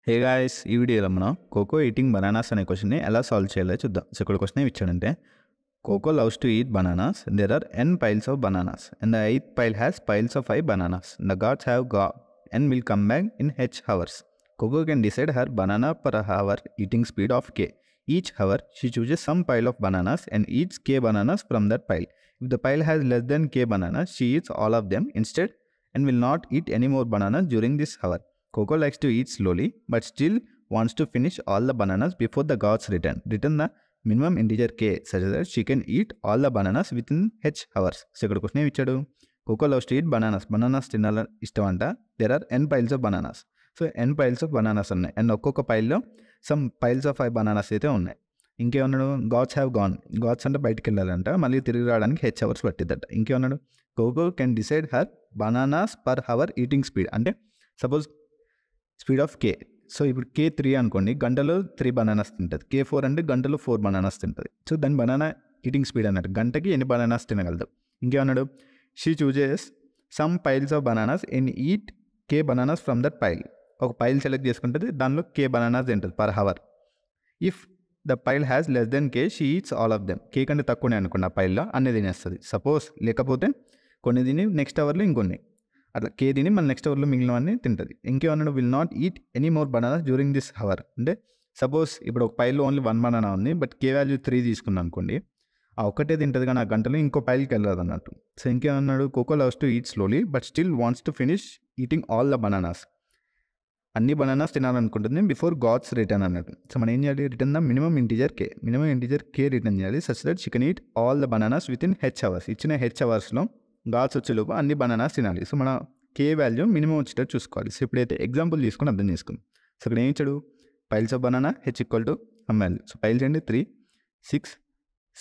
Hey guys, ఈ వీడియోలో మనం కోకో ఈటింగ్ బనానాస్ అనే క్వశ్చన్ని ఎలా సాల్వ్ చేయాలో చూద్దాం. సో ఇక్కడ క్వశ్చన్ ఏమి ఇచ్చాడంటే, Coco loves to eat bananas. There are n piles of bananas and the eighth pile has piles of 5 bananas. The gods have n will come back in h hours. Coco can decide her banana per hour eating speed of k. Each hour she chooses some pile of bananas and eats k bananas from that pile. If the pile has less than k bananas, she eats all of them instead and will not eat any more bananas during this hour. Coco likes to eat slowly but still wants to finish all the bananas before the gods return. Return the minimum integer k such that she can eat all the bananas within h hours. So ఇక్కడ question ఏమి ఇచ్చాడు, Koko loves to eat bananas తినాల ఇష్టం అంట. There are n piles of bananas. So n piles of bananas ఉన్నాయి and ఒక్కొక్క పైల్లో some piles of 5 bananas అయితే ఉన్నాయి. ఇంకేమన్నాడు, గాడ్స్ హ్యావ్ గాన్. గాడ్స్ అంటే బయటికి వెళ్ళాలంట, మళ్ళీ తిరిగి రావడానికి h hours పట్టిద్దట. ఇంకేమన్నాడు, Koko can decide her bananas per hour eating speed. అంటే suppose speed of k. So ఇప్పుడు K3 అనుకోండి, గంటలో 3 బనానాస్ తింటుంది. K4 అంటే గంటలో 4 బనానాస్ తింటుంది. సో దాని బనానా ఈటింగ్ స్పీడ్ అన్నట్టు, గంటకి ఎన్ని బనానాస్ తినగలదు. ఇంకేమన్నాడు, she chooses some piles of bananas and eat k bananas from that pile. ఒక పైల్ సెలెక్ట్ చేసుకుంటుంది, దానిలో కే బనానాస్ తింటుంది per hour. If the pile has less than k, she eats all of them. K కంటే తక్కువనే అనుకోండి, ఆ పైల్లో అన్నీ తినేస్తుంది. సపోజ్ లేకపోతే కొన్ని తిని నెక్స్ట్ అవర్లో ఇంకొన్ని, అట్లా కే తిని మళ్ళీ నెక్స్ట్ అవర్లో మిగిలినవన్నీ తింటుంది. ఇంకేమన్నాడు, will not eat any more bananas during this hour. అంటే సపోజ్ ఇప్పుడు ఒక పైల్లో ఓన్లీ 1 బనానా ఉంది, బట్ కే వాల్యూ 3 తీసుకున్నాను అనుకోండి, ఆ ఒక్కటే తింటుంది కానీ ఆ గంటలో ఇంకో పైల్కి వెళ్ళదు అన్నట్టు. సో ఇంకేమన్నాడు, Koko loves to eat slowly but still wants to finish eating all the bananas. అన్ని బనానాస్ తినాలనుకుంటుంది బిఫోర్ గాడ్స్ రిటర్న్ అన్నట్టు. సో మనం ఏం చేయాలి, return the minimum integer k return చేయాలి such that she can eat all the bananas within h hours. ఇచ్చిన h hoursలో gods వచ్చేలోపు అన్ని బనానాస్ తినాలి. సో మన కే వాల్యూ మినిమం వచ్చేటట్టు చూసుకోవాలి. సో ఇప్పుడైతే ఎగ్జాంపుల్ తీసుకుని అర్థం చేసుకుందాం. సో ఇక్కడ ఏం ఇచ్చాడు, piles of banana h equal to some value. So piles అండి 3, 6,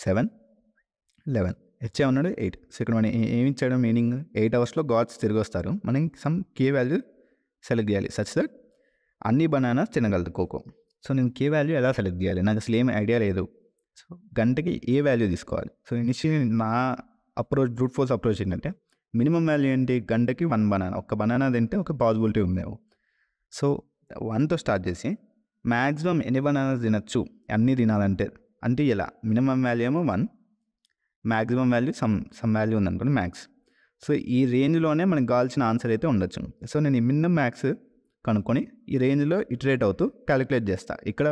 7, 11. h ఏమన్నాడు 8. సో ఇక్కడ మనం ఏమి ఇచ్చాడు మీనింగ్, 8 అవర్స్లో గాడ్స్ తిరిగి వస్తారు. మనం సమ్ కే వాల్యూ సెలెక్ట్ చేయాలి సచ్ దట్ అన్ని బనానాస్ తినగలదు కోకో. సో నేను కే వాల్యూ ఎలా సెలెక్ట్ చేయాలి, నాకు అసలు ఏం ఐడియా లేదు. సో గంటకి ఏ వాల్యూ తీసుకోవాలి. సో ఇనిషియల్ నా అప్రోచ్, బ్రూట్ ఫోర్స్ అప్రోచ్ ఏంటంటే, మినిమం వాల్యూ ఏంటి, గంటకి 1 బనానా. ఒక్క బనానా తింటే ఒక పాసిబిలిటీ ఉందేమో. సో 1తో స్టార్ట్ చేసి మ్యాక్సిమం ఎన్ని బనానాస్ తినచ్చు అన్నీ తినాలంటే, అంటే ఎలా, మినిమం వాల్యూ ఏమో 1, మ్యాక్సిమం వాల్యూ సమ్ వాల్యూ ఉందనుకోండి మ్యాక్స్. సో ఈ రేంజ్లోనే మనకు కావాల్సిన ఆన్సర్ అయితే ఉండొచ్చు. సో నేను ఈ మినిమం మ్యాక్స్ కనుక్కొని ఈ రేంజ్లో ఇటరేట్ అవుతూ క్యాలిక్యులేట్ చేస్తాను. ఇక్కడ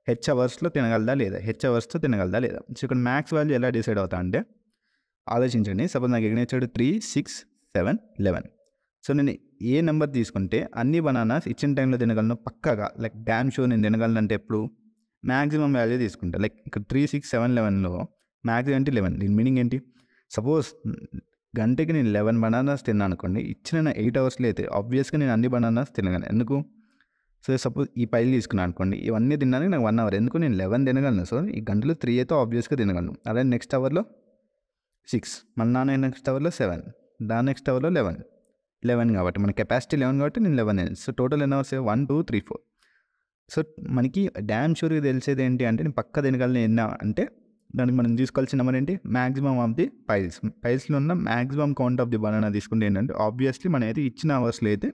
h అవర్స్లో తినగలదా లేదా, h అవర్స్తో తినగలదా లేదా. సో ఇక్కడ మ్యాక్స్ వాల్యూ ఎలా డిసైడ్ అవుతా అంటే, ఆలోచించండి. సపోజ్ నాకు ఎక్కడ ఇచ్చాడు 3, 6, 7, 11. సో నేను ఏ నెంబర్ తీసుకుంటే అన్ని బనానాస్ ఇచ్చిన టైంలో తినగలను పక్కాగా, లైక్ డ్యామ్ షూర్ నేను తినగలను అంటే ఎప్పుడు మ్యాక్సిమం వాల్యూ తీసుకుంటా. లైక్ ఇక్కడ 3, 6, 7, 11లో మ్యాక్సిమం అంటే 11. దీని మీనింగ్ ఏంటి, సపోజ్ గంటకి నేను 11 బనానాస్ తిన్నాను అనుకోండి, ఇచ్చిన 8 అవర్స్లో అయితే ఆబ్వియస్గా నేను అన్ని బనానాస్ తినగలను. ఎందుకు, సో సపోజ్ ఈ పైలు తీసుకున్నాను అనుకోండి, ఇవన్నీ తినడానికి నాకు 1 అవర్, ఎందుకు నేను 11 తినగలను. సో ఈ గంటలో 3 అయితే ఆబ్వియస్గా తినగలను. అలాగే నెక్స్ట్ అవర్లో 6, మళ్ళీ నెక్స్ట్ అవర్లో 7, దాని నెక్స్ట్ అవర్లో 11 కాబట్టి మన కెపాసిటీ 11 కాబట్టి నేను 11 తిన్నాను. సో టోటల్ ఎన్ని అవర్స్, 1, 2, 3, 4. సో మనకి డ్యామ్ షూర్గా తెలిసేది ఏంటి అంటే, నేను పక్క తినగలను ఎన్నా అంటే, దానికి మనం తీసుకోవాల్సిన నెంబర్ ఏంటి, మ్యాక్సిమం ఆఫ్ ది పైల్స్లో ఉన్న maximum count of the banana తీసుకుంటే ఏంటంటే, ఆబ్వియస్లీ మనం అయితే ఇచ్చిన అవర్స్లో అయితే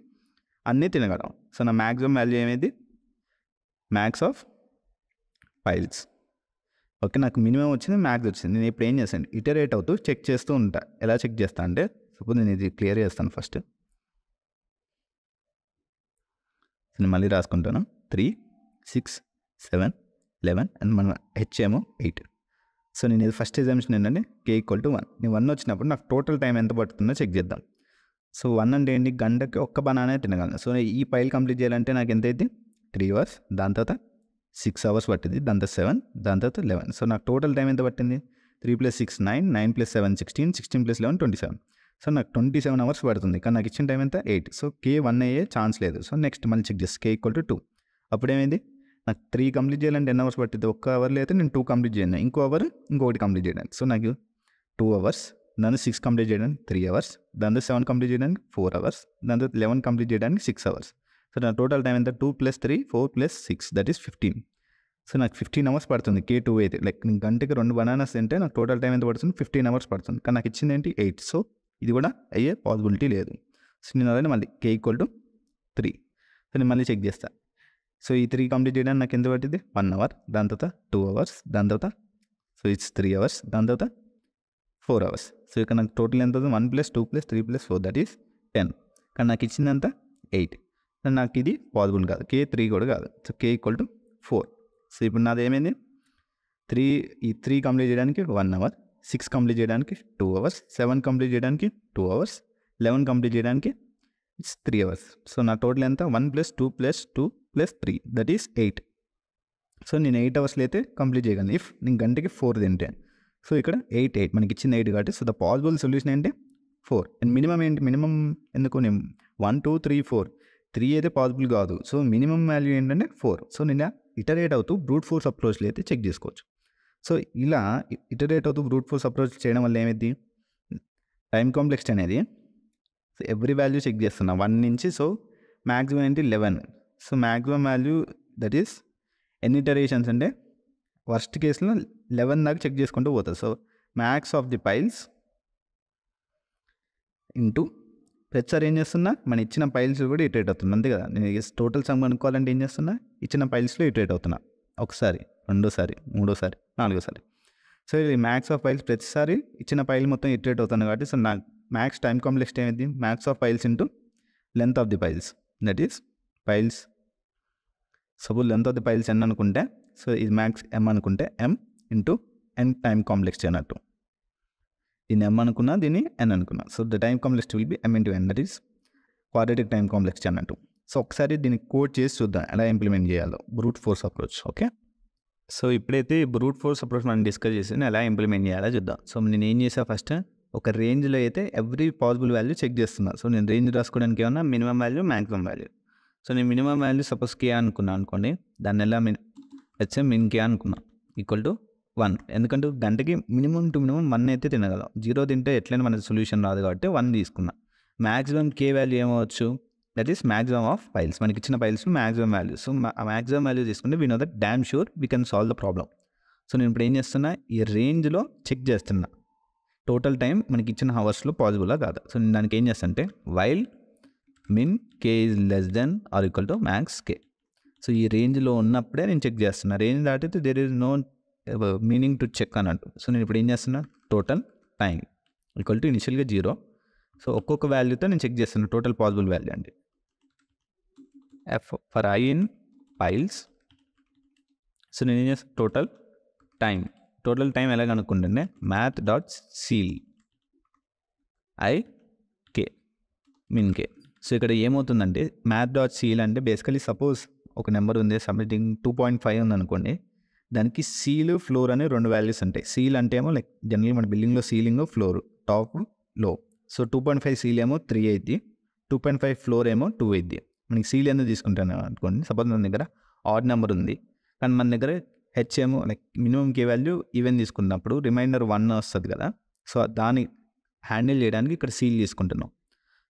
అన్నీ తినగలం. సో నా మ్యాక్సిమం వాల్యూ ఏమైంది, మ్యాక్స్ ఆఫ్ పైల్స్. ఓకే, నాకు మినిమం వచ్చింది, మ్యాక్స్ వచ్చింది. నేను ఇప్పుడు ఏం చేస్తాను, ఇటరేట్ అవుతూ చెక్ చేస్తూ ఉంటా. ఎలా చెక్ చేస్తా అంటే, సపోజ్ నేను ఇది క్లియర్ చేస్తాను ఫస్ట్. నేను మళ్ళీ రాసుకుంటాను 3, 6, 7, 11 అండ్ మన h ఏమో 8. సో నేను ఇది ఫస్ట్ ఎగ్జామిషన్ ఏంటంటే k ఈక్వల్ టు 1. నేను 1 వచ్చినప్పుడు నాకు టోటల్ టైం ఎంత పడుతుందో చెక్ చేద్దాం. సో 1 అంటే ఏంటి, గంటకి ఒక్క బనానే తినగలను. సో ఈ పైల్ కంప్లీట్ చేయాలంటే నాకు ఎంత అయితే 3 అవర్స్, దాని తర్వాత 6 అవర్స్ పట్టింది, దాని తర్వాత 7, దాని తర్వాత 11. సో నాకు టోటల్ టైం ఎంత పట్టింది, 3 + 6 9, 9 + 7 16, 16 + 11 27. సో నాకు 27 అవర్స్ పడుతుంది, కానీ నాకు ఇచ్చిన టైం ఎంత 8. సో k 1 అయ్యే ఛాన్స్ లేదు. సో నెక్స్ట్ మళ్ళీ చెక్ చేస్తే k ఈక్వల్ టు 2. అప్పుడు ఏమైంది, నాకు 3 కంప్లీట్ చేయాలంటే ఎన్ని అవర్స్ పట్టింది, ఒక్క అవర్లో అయితే నేను 2 కంప్లీట్ చేయను, ఇంకో అవర్ ఇంకొకటి కంప్లీట్ చేయడానికి. సో నాకు 2 అవర్స్, దాని 6 కంప్లీట్ చేయడానికి 3 అవర్స్, దాని 7 కంప్లీట్ చేయడానికి 4 అవర్స్, దాని 11 కంప్లీట్ చేయడానికి 6 అవర్స్. సో నా టోటల్ టైం ఎంత, 2 + 3, 4 + 6 దట్ ఈస్ 15. సో నాకు 15 అవర్స్ పడుతుంది K2 అయితే. లైక్ నేను గంటకి 2 బనానాస్ తింటే నాకు టోటల్ టైం ఎంత పడుతుంది, 15 అవర్స్ పడుతుంది. కానీ నాకు ఇచ్చింది ఏంటి 8. సో ఇది కూడా అయ్యే పాసిబిలిటీ లేదు. సో నేను అలానే మళ్ళీ k ఈక్వల్ టు 3. సో నేను మళ్ళీ చెక్ చేస్తాను, సో ఈ 3 కంప్లీట్ చేయడానికి నాకు ఎంత పట్టింది 1 అవర్, దాని తర్వాత 2 అవర్స్, దాని తర్వాత సో ఇట్స్ 3 అవర్స్, దాని తర్వాత 4 అవర్స్. సో ఇక్కడ నాకు టోటల్ ఎంత అవుతుంది 1 + 2 + 3 + 4 దట్ ఈస్ 10. కానీ నాకు ఇచ్చిందంత 8. నాకు ఇది పాసిబుల్ కాదు, K 3 కూడా కాదు. So K = 4. సో ఇప్పుడు నాది ఏమైంది 3 కంప్లీట్ చేయడానికి 1 అవర్, 6 కంప్లీట్ చేయడానికి 2 అవర్స్, 7 కంప్లీట్ చేయడానికి 2 అవర్స్, 11 కంప్లీట్ చేయడానికి ఇట్స్ 3 అవర్స్. సో నా టోటల్ ఎంత 1 + 2 + 2 + 3 దట్ ఈస్ 8. సో నేను 8 అవర్స్లో అయితే కంప్లీట్ చేయగలను ఇఫ్ నేను గంటకి 4 తింటే. సో ఇక్కడ 8 మనకి ఇచ్చింది 8 కాబట్టి సో ద పాసిబుల్ సొల్యూషన్ ఏంటి 4. అండ్ మినిమం ఏంటి, మినిమం ఎందుకు నేను 1 2 3 4 3 అయితే పాసిబుల్ కాదు. సో మినిమం వాల్యూ ఏంటంటే 4. సో నేను ఇటరేట్ అవుతూ బ్రూట్ ఫోర్స్ అప్రోచ్లో అయితే చెక్ చేసుకోవచ్చు. సో ఇలా ఇటరేట్ అవుతూ బ్రూట్ ఫోర్స్ అప్రోచ్ చేయడం వల్ల ఏమైంది టైం కాంప్లెక్సిటీ అనేది సో ఎవ్రీ వాల్యూ చెక్ చేస్తున్నా 1 నుంచి. సో మ్యాక్సిమం ఏంటి 11. So maximum value that is ఎన్ని ఇటరేషన్స్ అంటే వర్స్ట్ కేసులో 11 దాకా చెక్ చేసుకుంటూ పోతుంది. So max of the piles into ప్రతిసారి ఏం చేస్తున్నా మన ఇచ్చిన పైల్స్ కూడా ఇటరేట్ అవుతుంది అంతే కదా. నేను టోటల్ సమ్ కనుక్కోవాలంటే ఏం చేస్తున్నా ఇచ్చిన పైల్స్లో ఇటరేట్ అవుతున్నా ఒకసారి, రెండోసారి, మూడోసారి, నాలుగోసారి. సో ఇది మ్యాక్స్ ఆఫ్ పైల్స్ ప్రతిసారి ఇచ్చిన పైల్ మొత్తం ఇటరేట్ అవుతుంది కాబట్టి సో నాకు మ్యాక్స్ టైం కాంప్లెక్సిటీ ఏమైంది max of piles into length of the piles that is piles. Suppose length of the piles n అనుకుంటే సో ఇది మ్యాక్స్ m అనుకుంటే m into n time complexity అన్నట్టు. దీన్ని m అనుకున్నా, దీన్ని n అనుకున్నా. So the time complexity will be m × n that is quadratic time complexity అన్నట్టు. So ఒకసారి దీన్ని కోడ్ చేసి చూద్దాం ఎలా ఇంప్లిమెంట్ చేయాలో brute force approach. Okay, so ఇప్పుడైతే బ్రూట్ ఫోర్స్ అప్రోచ్ మనం డిస్కస్ చేసి ఎలా ఇంప్లిమెంట్ చేయాలో చూద్దాం. సో నేను ఏం చేసా ఫస్ట్ ఒక రేంజ్లో అయితే ఎవ్రీ పాసిబుల్ వాల్యూ చెక్ చేస్తున్నా. సో నేను రేంజ్ రాసుకోవడానికి ఏమన్నా minimum value, maximum value. So నేను మినిమం వాల్యూ సపోజ్ K అనుకున్నా అనుకోండి, దాన్ని ఎలా min K అనుకున్నా =1. ఎందుకంటే గంటకి మినిమం టు మినిమం 1 అయితే తినగలం. 0 తింటే ఎట్లయినా మనకి సొల్యూషన్ రాదు కాబట్టి 1 తీసుకున్నా. మ్యాక్సిమం K వాల్యూ ఏమవచ్చు that is maximum of piles. మనకి ఇచ్చిన పైల్స్ మ్యాక్సిమం వాల్యూ. సో ఆ మ్యాక్సిమం వాల్యూ తీసుకుంటే we know that damn sure we can solve the problem. So నేను ఇప్పుడు ఏం చేస్తున్నా ఈ రేంజ్లో చెక్ చేస్తున్నా టోటల్ టైం మనకి ఇచ్చిన హవర్స్లో పాసిబులా కాదా. సో నేను దానికి ఏం చేస్తాను అంటే while min K is less than or equal to max K. సో ఈ రేంజ్లో ఉన్నప్పుడే నేను చెక్ చేస్తున్నా. రేంజ్ దాటితే there is no meaning to check అన్నట్టు. సో నేను ఇప్పుడు ఏం చేస్తున్నా టోటల్ టైం ఈక్వల్ టు ఇనిషియల్గా 0. సో ఒక్కొక్క వాల్యూతో నేను చెక్ చేస్తున్నా టోటల్ పాసిబుల్ వాల్యూ అండి. F for I in piles. So నేను ఏం చేస్తాను టోటల్ టైం ఎలా కనుక్కుంటే math.ceil I K min K. So ఇక్కడ ఏమవుతుందంటే math.ceil అంటే బేసికలీ సపోజ్ ఒక నెంబర్ ఉంది సబ్మిటింగ్ 2.5 ఉంది అనుకోండి, దానికి సీల్ ఫ్లోర్ అనే 2 వాల్యూస్ ఉంటాయి. సీల్ అంటే ఏమో లైక్ జనరల్ మన బిల్డింగ్లో సీలింగ్ ఫ్లోర్ టాప్ లో. సో 2.5 సీల్ ఏమో 3 అయింది, 2.5 ఫ్లోర్ ఏమో 2 అయింది. మనకి సీల్ ఎందుకు తీసుకుంటాను అనుకోండి, సపోజ్ మన దగ్గర ఆడ్ నెంబర్ ఉంది కానీ మన దగ్గర హెచ్ ఏమో like minimum K value even తీసుకున్నప్పుడు రిమైండర్ 1 వస్తుంది కదా. సో దాన్ని హ్యాండిల్ చేయడానికి ఇక్కడ సీల్ తీసుకుంటున్నాం.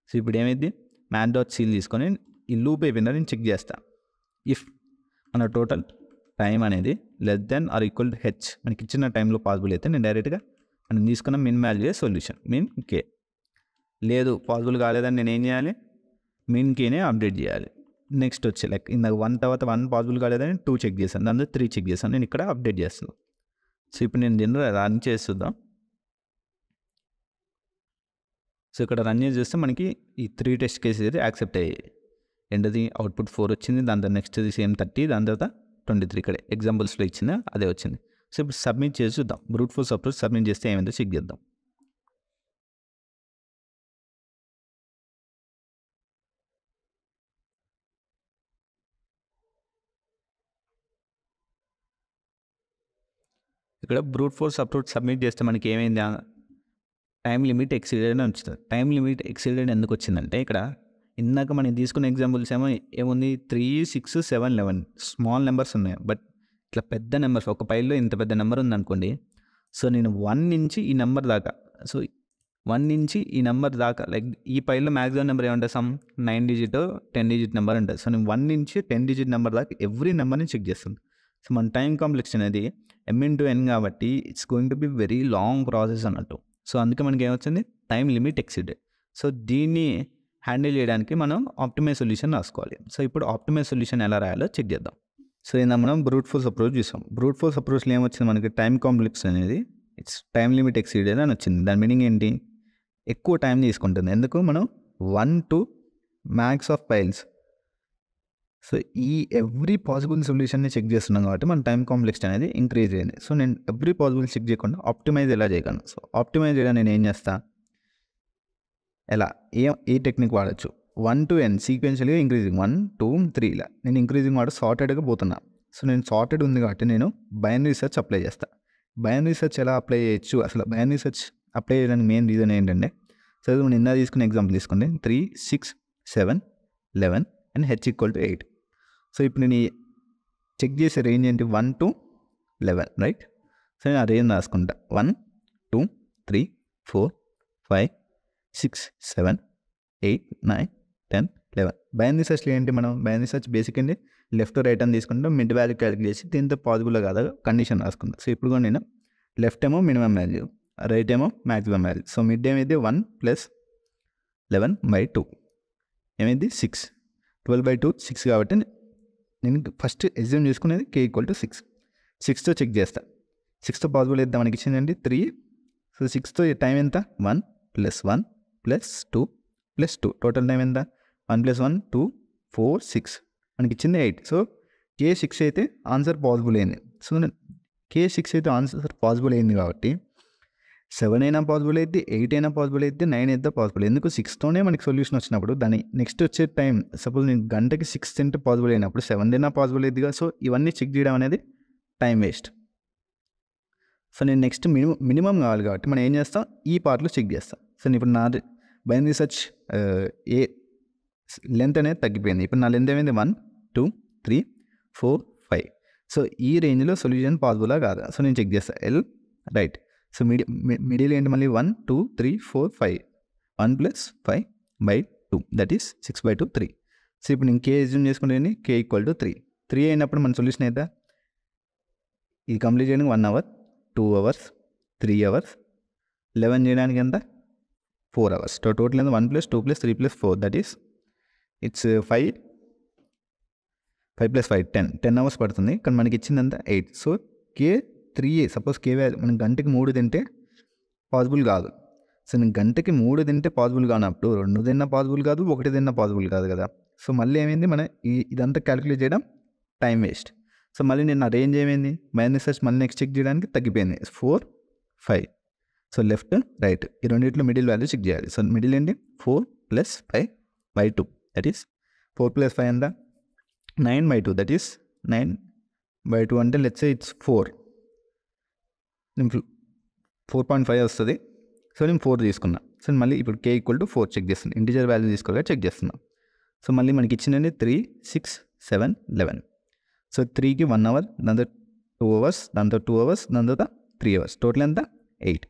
సో ఇప్పుడు ఏమైంది math.ceil తీసుకొని ఈ లూప్ అయిపోయిందా నేను చెక్ చేస్తాను. ఇఫ్ మన టోటల్ టైం అనేది less than or equal to H మనకి ఇచ్చిన టైంలో పాసిబుల్ అయితే నేను డైరెక్ట్గా మనం తీసుకున్న min value solution min K. లేదు పాసిబుల్ కాలేదని నేను ఏం చేయాలి min Kనే అప్డేట్ చేయాలి. నెక్స్ట్ వచ్చి లైక్ ఇందాక 1 తర్వాత 1 పాసిబుల్ కాలేదని 2 చెక్ చేశాను, దాని 3 చెక్ చేశాను, నేను ఇక్కడ అప్డేట్ చేస్తున్నాను. సో ఇప్పుడు నేను దీన్ని రన్ చేస్తుందాం. సో ఇక్కడ రన్ చేసి చూస్తే మనకి ఈ 3 టెస్ట్ కేసెస్ అయితే యాక్సెప్ట్ అయ్యాయి. ఏంటది అవుట్పుట్ 4 వచ్చింది, దాని తర్వాత నెక్స్ట్ సేమ్ 30, దాని తర్వాత 23 ఇక్కడ ఎగ్జాంపుల్స్లో ఇచ్చింది అదే వచ్చింది. సో ఇప్పుడు సబ్మిట్ చేసి చూద్దాం. బ్రూట్ ఫోర్స్ అప్రోచ్ సబ్మిట్ చేస్తే ఏమైందో చెక్ చేద్దాం. ఇక్కడ బ్రూట్ ఫోర్స్ అప్రోచ్ సబ్మిట్ చేస్తే మనకి ఏమైంది టైం లిమిట్ ఎక్సీడెడ్ అని వచ్చింది. టైం లిమిట్ ఎక్సీడెడ్ ఎందుకు వచ్చిందంటే ఇక్కడ ఇందాక మనం తీసుకున్న ఎగ్జాంపుల్స్ ఏముంది 3, 6, 7, 11 స్మాల్ నెంబర్స్ ఉన్నాయి. బట్ ఇట్లా పెద్ద నెంబర్స్ ఒక పైల్లో ఇంత పెద్ద నెంబర్ ఉందనుకోండి. సో నేను 1 నుంచి ఈ నెంబర్ దాకా, సో 1 నుంచి ఈ నెంబర్ దాకా లైక్ ఈ పైల్లో మ్యాక్సిమం నెంబర్ ఏమంటుంది 9 డిజిట్ 10 డిజిట్ నెంబర్ ఉంటుంది. సో నేను 1 నుంచి 10 డిజిట్ నెంబర్ దాకా ఎవ్రీ నెంబర్ని చెక్ చేస్తాను. సో మన టైం కాంప్లెక్స్ అనేది m × n కాబట్టి it's going to be very long process అన్నట్టు. సో అందుకే మనకి ఏమొచ్చింది టైం లిమిట్ ఎక్సీడెడ్. సో దీన్ని హ్యాండిల్ చేయడానికి మనం ఆప్టిమైజ్ సొల్యూషన్ రాసుకోవాలి. సో ఇప్పుడు ఆప్టిమైజ్ సొల్యూషన్ ఎలా రాయాలో చెక్ చేద్దాం. సో ఇందా మనం బ్రూట్ ఫోర్స్ అప్రోచ్ చూసాం. బ్రూట్ ఫోర్స్ అప్రోచ్లో ఏమొచ్చింది మనకి టైం కాంప్లెక్స్ అనేది ఇట్స్ టైం లిమిట్ ఎక్సీడెడ్ అని వచ్చింది. దాని మీనింగ్ ఏంటి? ఎక్కువ టైం తీసుకుంటుంది. ఎందుకు? మనం 1 to max of piles. So ఈ ఎవ్రీ పాసిబుల్ సొల్యూషన్ని చెక్ చేస్తున్నాం కాబట్టి మన టైం కాంప్లెక్స్ అనేది ఇంక్రీజ్ అయింది. సో నేను ఎవ్రీ పాసిబుల్ చెక్ చేయకుండా ఆప్టిమైజ్ ఎలా చేయగలను? సో ఆప్టిమైజ్ చేయడానికి నేను ఏం చేస్తా? ఎలా ఏ టెక్నిక్ వాడచ్చు? 1 to n సీక్వెన్షియల్గా ఇంక్రీజింగ్ 1 2 3 ఇలా నేను ఇంక్రీజింగ్ వాడు సార్టెడ్గా పోతున్నా. సో నేను సార్టెడ్ ఉంది కాబట్టి నేను బైనరీ సెర్చ్ అప్లై చేస్తా. బైనరీ సెర్చ్ ఎలా అప్లై చేయొచ్చు? అసలు బైనరీ సెర్చ్ అప్లై చేయడానికి మెయిన్ రీజన్ ఏంటంటే, సో మనం నిన్న తీసుకునే ఎగ్జాంపుల్ తీసుకోండి. 3 6 7 11 అండ్ h = 8. సో ఇప్పుడు నేను చెక్ చేసే రేంజ్ ఏంటి? 1 to 11 రైట్. సో నేను ఆ రేంజ్ రాసుకుంటా. 1 2 3 4 5 6 7 8 9 10 11. బైనరీ సెర్చ్లో ఏంటి? మనం బైనరీ సెర్చ్ బేసిక్ అండి లెఫ్ట్ రైట్ అని తీసుకుంటాం. మిడ్ వాల్యూ క్యాలిక్యులేట్ చేసి దీంతో పాసిబుల్ కాదా కండిషన్ రాసుకుంటాం. సో ఇప్పుడు కూడా నేను లెఫ్ట్ ఏమో మినిమం వాల్యూ, రైట్ ఏమో మ్యాక్సిమం వాల్యూ. సో మిడ్ ఏమైంది? 1 + 11/2 ఏమైంది? 6. 12/2 6 కాబట్టి నేను ఫస్ట్ ఎగ్జామ్ చేసుకునేది k = 6. 6తో చెక్ చేస్తా. 6తో పాసిబుల్ అయితే మనకి ఇచ్చిందండి 3. సో 6తో టైం ఎంత? 1 + 1 + 2 + 2 టోటల్ టైం ఎంత? 1 + 1 2 4 6 మనకి ఇచ్చింది 8. సో k6 అయితే ఆన్సర్ పాసిబుల్ అయింది. సో k6 అయితే ఆన్సర్ పాసిబుల్ అయింది కాబట్టి 7 అయినా పాసిబుల్ అయితే, 8 అయినా పాసిబుల్ అయితే, 9 అయితే పాసిబుల్. ఎందుకు? 6తోనే మనకి సొల్యూషన్ వచ్చినప్పుడు దాని నెక్స్ట్ వచ్చే టైం సపోజ్ నేను గంటకి 6 తింటే పాసిబుల్ అయినప్పుడు 7 అయినా పాసిబుల్ అయిందిగా. సో ఇవన్నీ చెక్ చేయడం అనేది టైం వేస్ట్. సో నేను నెక్స్ట్ మినిమం కావాలి కాబట్టి మనం ఏం చేస్తాం? ఈ పార్ట్లో చెక్ చేస్తాం. సో ఇప్పుడు నా బైనరీ సెర్చ్ ఏ లెంత్ అనేది తగ్గిపోయింది. ఇప్పుడు నా లెంత్ ఏమైంది? 1 2 3 4 5. సో ఈ రేంజ్లో సొల్యూషన్ పాసిబులా కాదా? సో నేను చెక్ చేస్తాను. L right. సో మిడిల్ ఏంటి? మళ్ళీ 1 2 3 4 5 1 + 5/2 దట్ ఈస్ 6/2 3. సో ఇప్పుడు నేను k అజ్యూమ్ చేసుకుంటే k = 3. 3 అయినప్పుడు మన సొల్యూషన్ అయితే ఇది కంప్లీట్ చేయడానికి 1 hour 2 hours 3 hours 11 చేయడానికి ఎంత? 4 hours. టోటల్ ఎంత? 1 + 2 + 3 + 4 దట్ ఈస్ ఇట్స్ 5 + 5 10 hours పడుతుంది. కానీ మనకి ఇచ్చింది ఎంత? 8. So k 3 suppose k value మనం గంటకి 3 తింటే పాసిబుల్ కాదు. సో నేను గంటకి 3 తింటే పాసిబుల్ కానప్పుడు 2 తిన్నా పాసిబుల్ కాదు, 1 తిన్నా పాసిబుల్ కాదు కదా. సో మళ్ళీ ఏమైంది? మన ఇదంతా క్యాలిక్యులేట్ చేయడం టైం వేస్ట్. సో మళ్ళీ నేను నా రేంజ్ ఏమైంది? బైనరీ సెర్చ్ మళ్ళీ నెక్స్ట్ చెక్ చేయడానికి తగ్గిపోయింది 4 5. సో లెఫ్ట్ రైట్ ఈ రెండింటిలో మిడిల్ వాల్యూ చెక్ చేయాలి. సో మిడిల్ ఏంటి? 4 + 5/2 దట్ ఈస్ 4 + 5 ఎంత? 9/2 దట్ ఈస్ 9/2 అంటే లెట్స్ సే ఇట్స్ 4. 4.5 వస్తుంది. సో నేను 4 తీసుకున్నా. సో మళ్ళీ ఇప్పుడు k = 4 చెక్ చేస్తున్నాను. ఇంటిజర్ వాల్యూ తీసుకోగా చెక్ చేస్తున్నా. సో మళ్ళీ మనకి ఇచ్చిందండి 3 6 7 11. సో 3కి 1 hour, దాని తర్వాత 2 hours, దాని తర్వాత 2 hours, దాని తర్వాత 3 hours టోటల్ ఎంత? 8.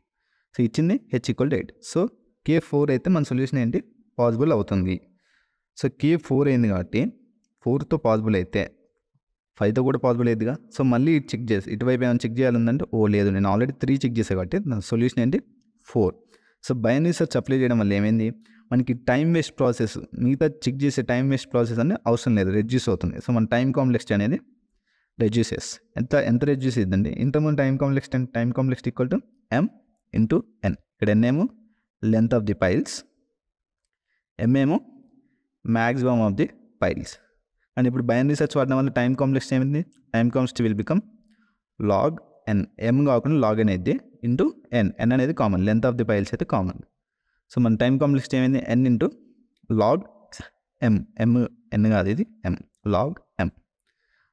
సో ఇచ్చింది h = 8. సో k4 అయితే మన సొల్యూషన్ ఏంటి? పాసిబుల్ అవుతుంది. సో k4 అయింది కాబట్టి 4తో పాసిబుల్ అయితే 5తో కూడా పాసిబుల్ అయ్యిద్దిగా. సో మళ్ళీ చెక్ చేసి ఇటువైపు ఏమైనా చెక్ చేయాలంటే లేదు నేను ఆల్రెడీ 3 చెక్ చేసాను కాబట్టి నా సొల్యూషన్ ఏంటి? 4. సో బైనరీ సెర్చ్ అప్లై చేయడం వల్ల ఏమైంది? మనకి టైం వేస్ట్ ప్రాసెస్, మిగతా చెక్ చేసే టైం వేస్ట్ ప్రాసెస్ అనేది అవసరం లేదు, రెడ్యూస్ అవుతుంది. సో మన టైం కాంప్లెక్సిటీ అనేది రెడ్యూసెస్. ఎంత రెడ్యూస్ అయ్యిందండి? ఇంతకుముందు టైం కాంప్లెక్సిటీ = m × n. ఇక్కడ n ఏమో length of the piles, m ఏమో maximum of the piles. And ఇప్పుడు బైనరీ సెర్చ్ వాడడం వల్ల టైం కాంప్లెక్సిటీ ఏమైంది? Time complexity will become log n. m కాకుండా log n అయితే ఇంటూ n. n అనేది common, length of the piles అయితే common. So మన టైం కాంప్లెక్సిటీ ఏమైంది? n × log m. n కాదు, ఇది m log m.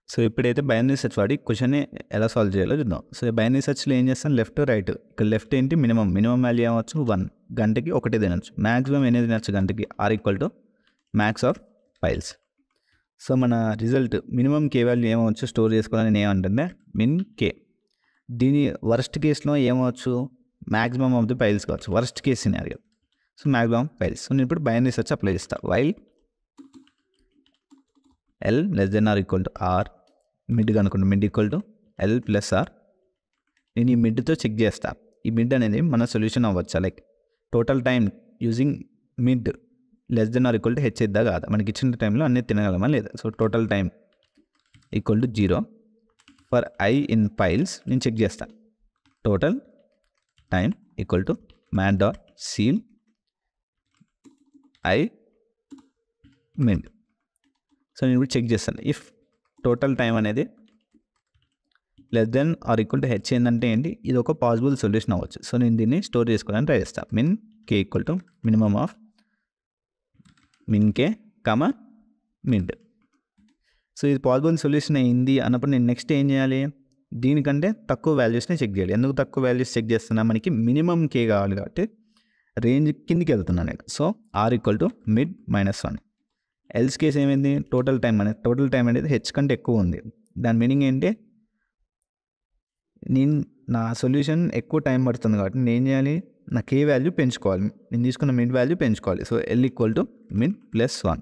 సో ఇప్పుడైతే బైనరీ సెర్చ్ వాడి క్వశ్చన్ని ఎలా సాల్వ్ చేయాలో చూద్దాం. సో బైనరీ సెర్చ్లో ఏం చేస్తాం? Left right. ఇక్కడ లెఫ్ట్ ఏంటి? మినిమం వాల్యూ ఏమవచ్చు? 1. గంటకి 1 తినచ్చు. మ్యాక్సిమం ఎన్ని తినచ్చు గంటకి? r = max of piles. So మన రిజల్ట్ మినిమం k వాల్యూ ఏమవచ్చు స్టోర్ చేసుకోవాలని ఏమంటుందే? min k. దీని వర్స్ట్ కేసులో ఏమవచ్చు? మ్యాక్సిమం ఆఫ్ ది పైల్స్ కావచ్చు, worst case scenario. So maximum piles. So నేను ఇప్పుడు బైనరీ సెర్చ్ అప్లై చేస్తాను. While l r r mid కనుక్కుంటే మిడ్ = l + r. నేను ఈ మిడ్తో చెక్ చేస్తాను. ఈ మిడ్ అనేది మన సొల్యూషన్ అవ్వచ్చా? Like total time using mid less than or equal to h ఇద్దా కాదా, మనకి ఇచ్చిన టైంలో అన్నీ తినగలమా లేదా. So total time equal to 0 for i in piles. నేను చెక్ చేస్తాను. Total time equal to math dot ceil i min. So నేను ఇప్పుడు చెక్ చేస్తాను. ఇఫ్ టోటల్ టైం అనేది less than or equal to h ఏంటంటే ఏంటి, ఇది ఒక పాసిబుల్ సొల్యూషన్ అవ్వచ్చు. సో నేను దీన్ని స్టోర్ చేసుకోవడానికి ట్రై చేస్తాను. Min k equal to minimum of min k comma mid. So ఇది పాసిబుల్ సొల్యూషన్ అయింది అన్నప్పుడు నేను నెక్స్ట్ ఏం చేయాలి, దీనికంటే తక్కువ వాల్యూస్ని చెక్ చేయాలి. ఎందుకు తక్కువ వాల్యూస్ చెక్ చేస్తున్నా, మనకి మినిమం కే కావాలి కాబట్టి రేంజ్ కిందికి వెళ్తున్నాను నేను. So R equal to mid -1. Else case ఏమైంది, టోటల్ టైం అనేది హెచ్ కంటే ఎక్కువ ఉంది. దాని మీనింగ్ ఏంటి, నా సొల్యూషన్ ఎక్కువ టైం పడుతుంది కాబట్టి నేను ఏం చేయాలి, నా కే వాల్యూ పెంచుకోవాలి, నేను తీసుకున్న మిడ్ వాల్యూ పెంచుకోవాలి. So L equal to mid +1.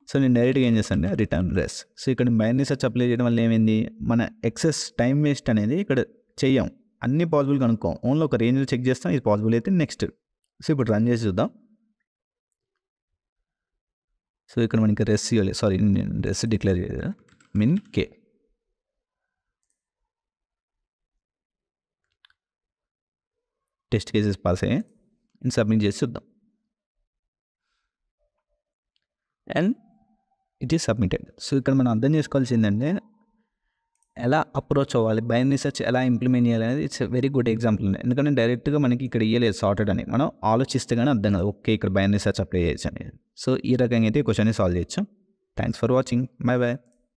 So నేను డైరెక్ట్గా ఏం చేస్తాను, రిటర్న్ రెస్. సో ఇక్కడ బైనరీ సెర్చ్ అప్లై చేయడం వల్ల ఏమైంది, మన ఎక్సెస్ టైం వేస్ట్ అనేది ఇక్కడ చెయ్యం, అన్ని పాసిబుల్ కనుక్కోం, ఓన్లీ ఒక రేంజ్లో చెక్ చేస్తాం, ఇది పాసిబుల్ అయితే నెక్స్ట్. సో ఇప్పుడు రన్ చేసి చూద్దాం. సో ఇక్కడ మనకి రెస్ ఇవ్వాలి, సారీ నేను రెస్ డిక్లేర్ చేయలేదు, మిన్ కే. టెస్ట్ కేసెస్ పాస్ అయ్యాయి, సబ్మిట్ చేసి చూద్దాం. And it is submitted. So ఇక్కడ మనం అర్థం చేసుకోవాల్సింది ఏంటంటే ఎలా అప్రోచ్ అవ్వాలి, బైనరీ సెర్చ్ ఎలా ఇంప్లిమెంట్ చేయాలి అనేది ఇట్స్ వెరీ గుడ్ ఎగ్జాంపుల్. ఎందుకంటే డైరెక్ట్గా మనకి ఇక్కడ ఇయ్యలేదు సార్టెడ్ అని, మనం ఆలోచిస్తే కానీ అర్థం కాదు, ఓకే ఇక్కడ బైనరీ సెర్చ్ అప్లై చేయొచ్చు అనేది. సో ఈ రకంగా అయితే క్వశ్చన్ని సాల్వ్ చేయొచ్చు. Thanks for watching, bye bye.